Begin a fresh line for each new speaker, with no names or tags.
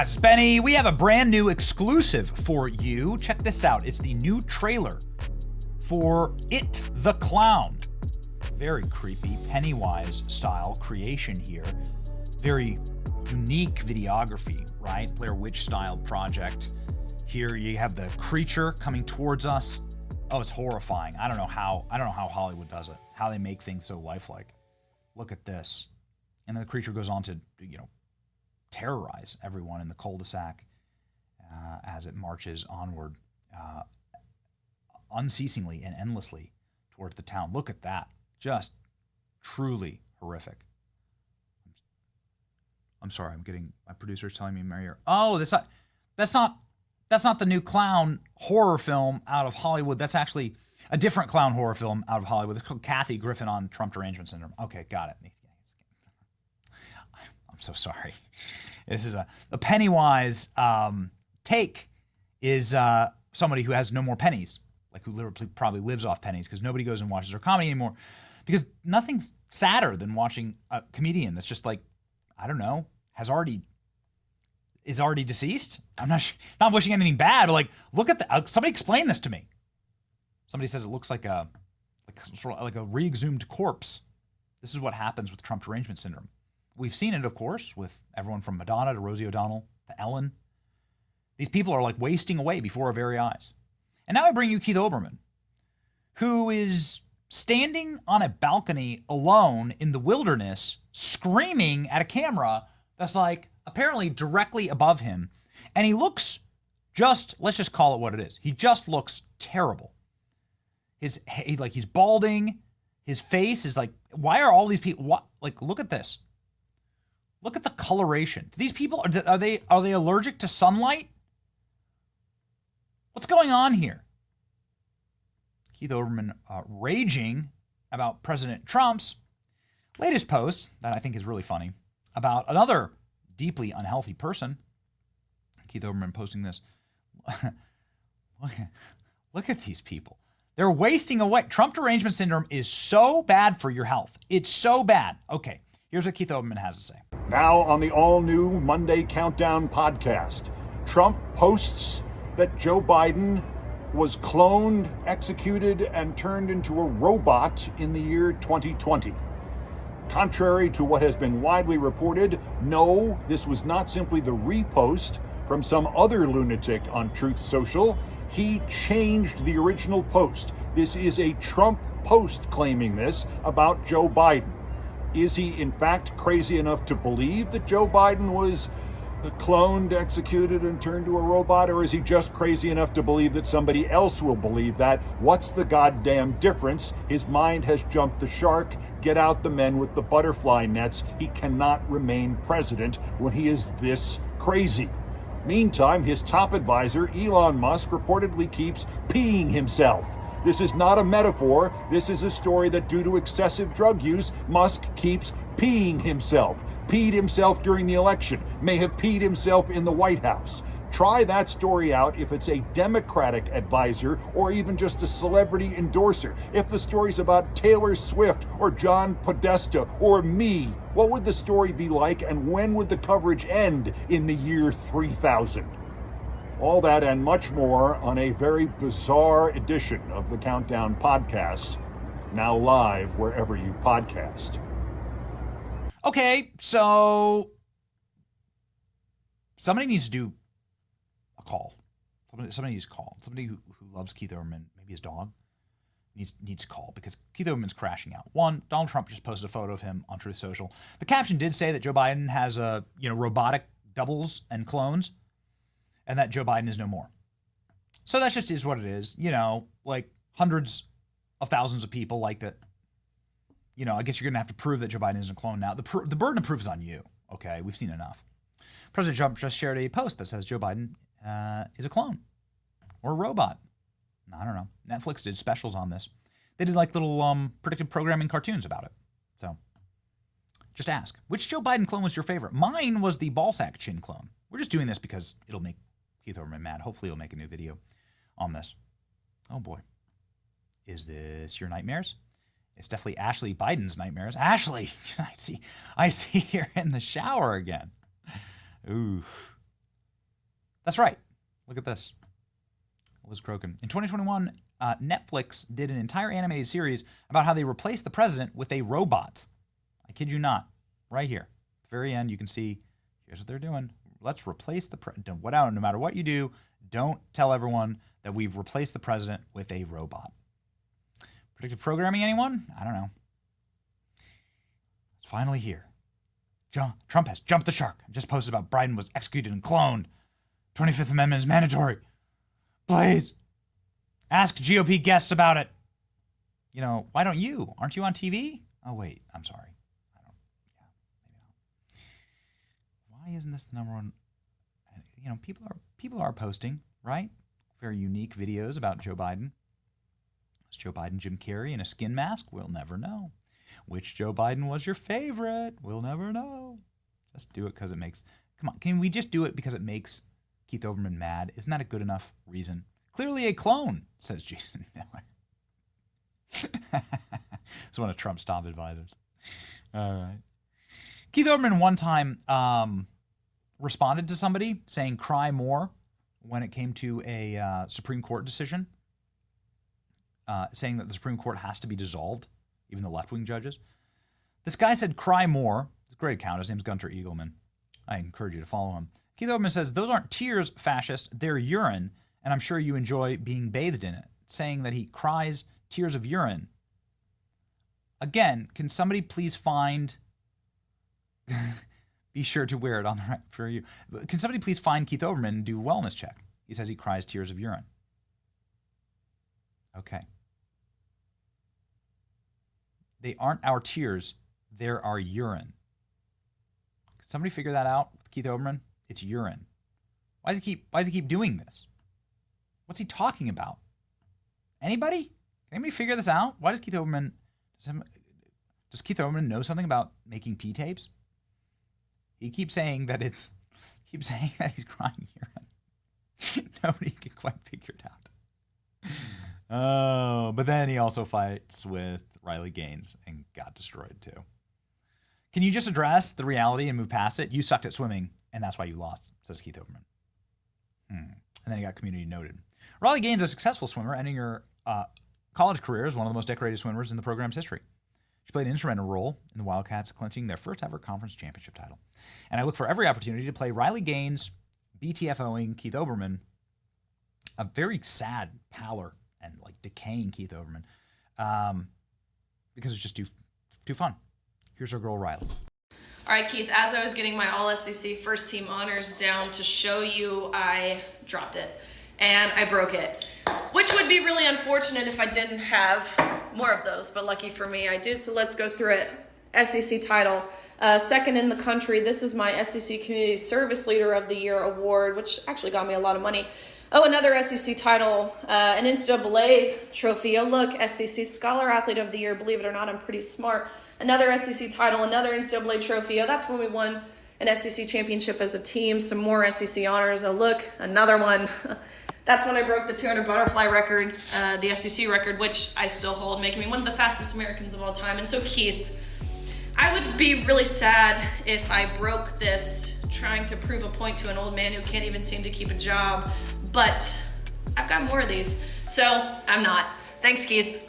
guys, it's Benny. We have a brand new exclusive for you. Check this out. It's the new trailer for It the Clown. Very creepy, Pennywise style creation here. Very unique videography, right? Blair Witch style project. Here you have the creature coming towards us. Oh, it's horrifying. I don't know how Hollywood does it. How they make things so lifelike. Look at this. And then the creature goes on to, terrorize everyone in the cul-de-sac as it marches onward unceasingly and endlessly towards the town. Look at that. Just truly horrific. I'm sorry, I'm getting my producer's telling me in my ear. Oh, that's not the new clown horror film out of Hollywood. That's actually a different clown horror film out of Hollywood. It's called Kathy Griffin on Trump Derangement Syndrome. Okay, got it. I'm so sorry. This is a Pennywise take is somebody who has no more pennies, like who literally probably lives off pennies because nobody goes and watches their comedy anymore because nothing's sadder than watching a comedian that's just like, I don't know, is already deceased. I'm not wishing anything bad, but like, look at the, somebody explain this to me. Somebody says it looks like a re-exhumed corpse. This is what happens with Trump derangement syndrome. We've seen it, of course, with everyone from Madonna to Rosie O'Donnell to Ellen. These people are like wasting away before our very eyes. And now I bring you Keith Olbermann, who is standing on a balcony alone in the wilderness, screaming at a camera that's like apparently directly above him. And he looks let's just call it what it is. He just looks terrible. He's balding. His face is like, why are all these people, look at this. Look at the coloration. These people, are they allergic to sunlight? What's going on here? Keith Olbermann raging about President Trump's latest post that I think is really funny about another deeply unhealthy person. Keith Olbermann posting this. Look at these people. They're wasting away. Trump derangement syndrome is so bad for your health. It's so bad. Okay, here's what Keith Olbermann has to say.
Now on the all-new Monday Countdown podcast, Trump posts that Joe Biden was cloned, executed, and turned into a robot in the year 2020. Contrary to what has been widely reported, no, this was not simply the repost from some other lunatic on Truth Social. He changed the original post. This is a Trump post claiming this about Joe Biden. Is he in fact crazy enough to believe that Joe Biden was cloned, executed, and turned to a robot? Or is he just crazy enough to believe that somebody else will believe that? What's the goddamn difference? His mind has jumped the shark. Get out the men with the butterfly nets. He cannot remain president when he is this crazy. Meantime, his top advisor, Elon Musk, reportedly keeps peeing himself. This is not a metaphor. This is a story that due to excessive drug use, Musk keeps peeing himself. Peed himself during the election, may have peed himself in the White House. Try that story out if it's a Democratic advisor or even just a celebrity endorser. If the story's about Taylor Swift or John Podesta or me, what would the story be like and when would the coverage end in the year 3000? All that and much more on a very bizarre edition of the Countdown Podcast, now live wherever you podcast.
Okay, so somebody needs to do a call. Somebody needs to call. Somebody who loves Keith Olbermann, maybe his dog, needs to call because Keith Olbermann's crashing out. One, Donald Trump just posted a photo of him on Truth Social. The caption did say that Joe Biden has robotic doubles and clones, and that Joe Biden is no more. So that just is what it is. Like hundreds of thousands of people like that. I guess you're going to have to prove that Joe Biden isn't a clone now. The burden of proof is on you, okay? We've seen enough. President Trump just shared a post that says Joe Biden is a clone or a robot. I don't know. Netflix did specials on this. They did like little predictive programming cartoons about it. So just ask, which Joe Biden clone was your favorite? Mine was the ballsack chin clone. We're just doing this because it'll make Keith Olbermann mad. Hopefully he'll make a new video on this. Oh boy. Is this your nightmares? It's definitely Ashley Biden's nightmares. Ashley, I see here in the shower again. Ooh. That's right. Look at this. Liz Crokin. In 2021, Netflix did an entire animated series about how they replaced the president with a robot. I kid you not. Right here. At the very end, you can see, here's what they're doing. Let's replace the president. No matter what you do, don't tell everyone that we've replaced the president with a robot. Predictive programming, anyone? I don't know. It's finally here. Trump has jumped the shark and just posted about Biden was executed and cloned. 25th Amendment is mandatory. Please, ask GOP guests about it. You know, why don't you? Aren't you on TV? Oh, wait, I'm sorry. Maybe not. Why isn't this the number one? You know, people are posting, right? Very unique videos about Joe Biden. Was Joe Biden Jim Carrey in a skin mask? We'll never know. Which Joe Biden was your favorite? We'll never know. Just do it because it makes... Come on, can we just do it because it makes Keith Olbermann mad? Isn't that a good enough reason? Clearly a clone, says Jason Miller. It's one of Trump's top advisors. All right. Keith Olbermann one time responded to somebody saying cry more when it came to a Supreme Court decision, saying that the Supreme Court has to be dissolved, even the left-wing judges. This guy said cry more. It's a great account. His name's Gunter Eagleman. I encourage you to follow him. Keith Olbermann says, those aren't tears, fascist, they're urine, and I'm sure you enjoy being bathed in it, saying that he cries tears of urine. Again, can somebody please find... Be sure to wear it on the right for you. Can somebody please find Keith Olbermann and do a wellness check? He says he cries tears of urine. Okay. They aren't our tears, they're our urine. Can somebody figure that out with Keith Olbermann? It's urine. Why does he keep doing this? What's he talking about? Anybody? Can anybody figure this out? Why does Keith Olbermann know something about making P tapes? He keeps saying that he's crying urine. Nobody can quite figure it out. Oh, but then he also fights with Riley Gaines and got destroyed too. Can you just address the reality and move past it? You sucked at swimming, and that's why you lost, says Keith Olbermann. And then he got community noted. Riley Gaines, a successful swimmer, ending her college career as one of the most decorated swimmers in the program's history. She played an instrumental role in the Wildcats clinching their first ever conference championship title. And I look for every opportunity to play Riley Gaines, BTFOing Keith Olbermann, a very sad, pallor, and like decaying Keith Olbermann, because it's just too fun. Here's our girl Riley.
All right, Keith, as I was getting my All-SEC first team honors down to show you, I dropped it and I broke it, which would be really unfortunate if I didn't have more of those, but lucky for me I do. So let's go through it. SEC title, second in the country. This is my SEC Community Service Leader of the Year award, which actually got me a lot of money. Oh, another SEC title, an NCAA trophy. Oh, look, SEC Scholar Athlete of the Year. Believe it or not, I'm pretty smart. Another SEC title, another NCAA trophy. Oh, that's when we won an SEC championship as a team. Some more SEC honors. Oh, look, another one. That's when I broke the 200 butterfly record, the SEC record, which I still hold, making me one of the fastest Americans of all time. And so, Keith, I would be really sad if I broke this trying to prove a point to an old man who can't even seem to keep a job. But I've got more of these, so I'm not. Thanks, Keith.